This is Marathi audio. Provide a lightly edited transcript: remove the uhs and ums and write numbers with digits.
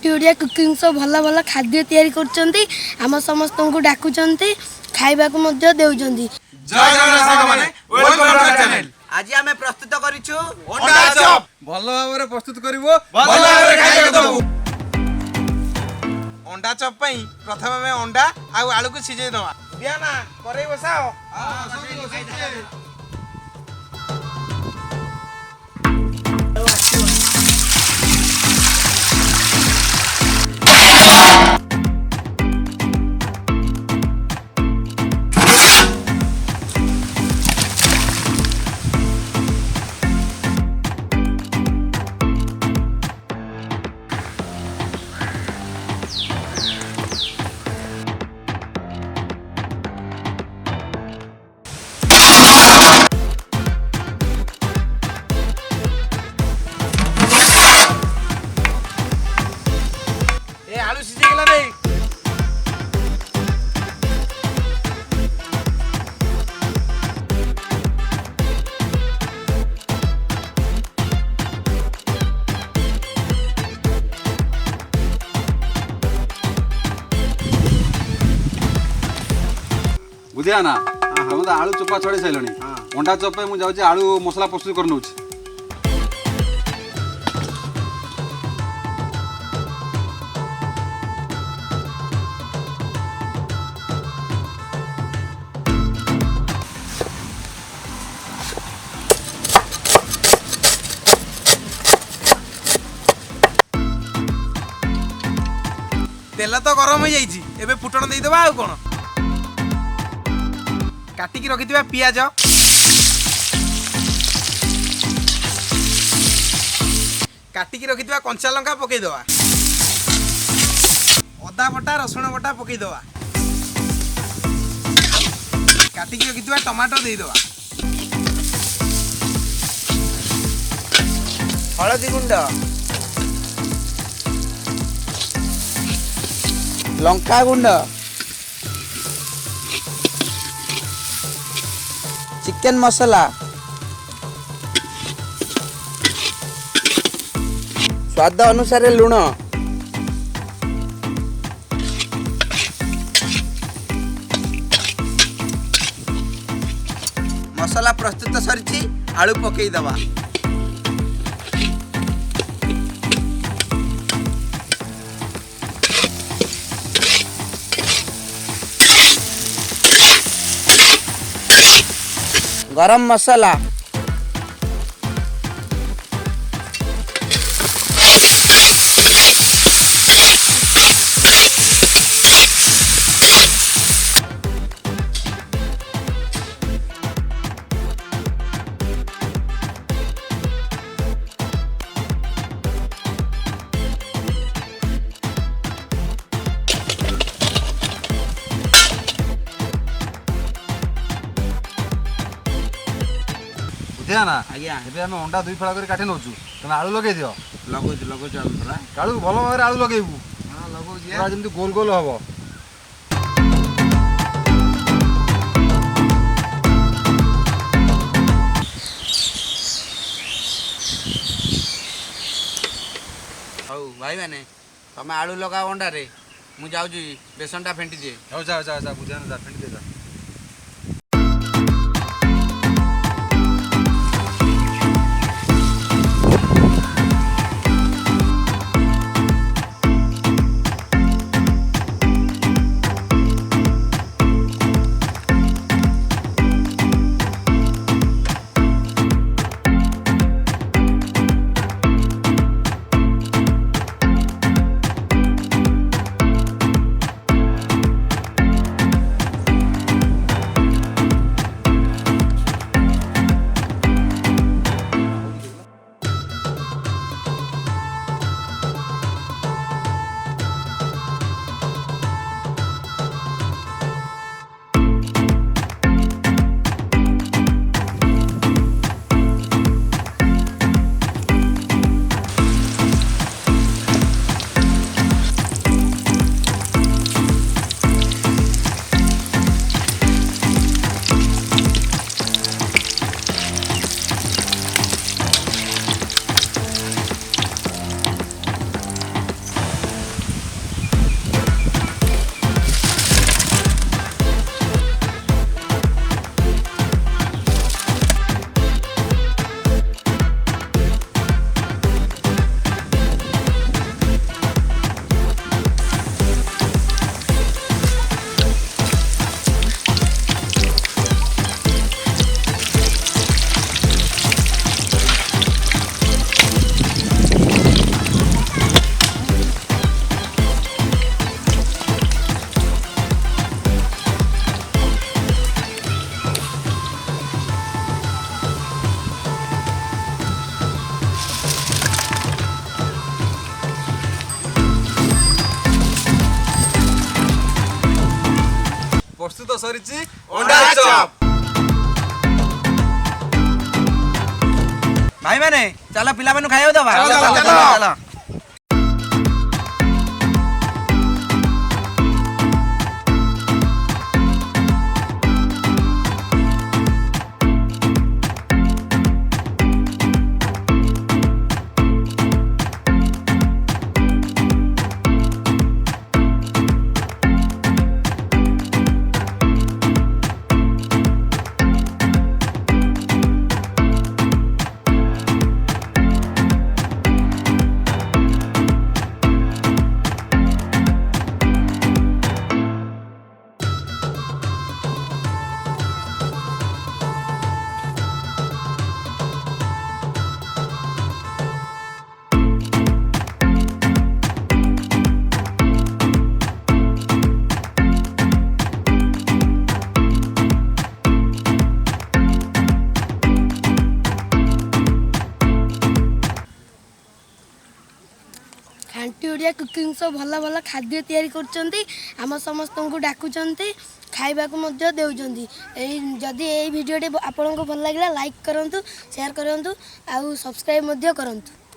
खांटी ओडिया कुकिंग शो भल भल खाद्य तैयारी करछंती हम समस्त को डाकुचंती खाइबा को मध्य देउचंती। जय जगन्नाथ साग माने वेलकम टू आवर चैनल। आज आमे प्रस्तुत करिछु अंडा चप भल भाबरे प्रस्तुत करिवो भल भाबरे खाइबो दबु। अंडा चप पई प्रथम में अंडा आ आलू को सिझे दवा दिया ना करे बसाओ। हां सब बसाइते आलू सिझे गेला रे। बुझिया ना हम तो आलू चोपा छड़े साइलनी अंडा चप पे मु जाउची आलू मसला प्रस्तुत करनउची। तेल तो गरम हो जाइए एबे फुटण दे दबा आ कोन काटी की रखिथिबा पियाज काटी की रखिथिबा कंचा लंका पकई दवा अदा बटा रसुण बटा पकई दवा काटी की रखिथिबा टमाटो दे दवा हळदी गुंड लंका गुंड चिकन मसाला स्वाद अनुसार लुण मसाला प्रस्तुत सरिछि आलू पकई दवा गरम मसाला बुझिया ना आज्ञा एबे हम अंडा दुई फळा कर काटी नउचू तमे आलू लगे दियो लगो आलू फला कालू भल भाबरे आलू लगेबू हां लगो पूरा जेमति गोल गोल हबो। हौ भाई माने तमे आलू लगा अंडा रे मु जाउजी बेसन टा फेंटी दे हो जा जा जा बुझिया ना जा फेंटी दे जा। ପ୍ରସ୍ତୁତ ସରିଛି ଅଣ୍ଡା ଚପ୍। ଭାଇମାନେ ଚାଲ ପିଲାମାନଙ୍କୁ ଖାଇବାକୁ ଦେବା। ଚାଲ। ଖାଣ୍ଟି ଓଡ଼ିଆ କୁକିଂ ସୋ ଭଲ ଭଲ ଖାଦ୍ୟ ତିଆରି କରୁଛନ୍ତି। ଆମ ସମସ୍ତଙ୍କୁ ଡାକୁଛନ୍ତି, ଖାଇବାକୁ ମଧ୍ୟ ଦେଉଛନ୍ତି। ଯଦି ଏଇ ଭିଡ଼ିଓଟି ଆପଣଙ୍କୁ ଭଲ ଲାଗିଲା ଲାଇକ୍ କରନ୍ତୁ, ସେୟାର କରନ୍ତୁ ଆଉ ସବସ୍କ୍ରାଇବ୍ ମଧ୍ୟ କରନ୍ତୁ।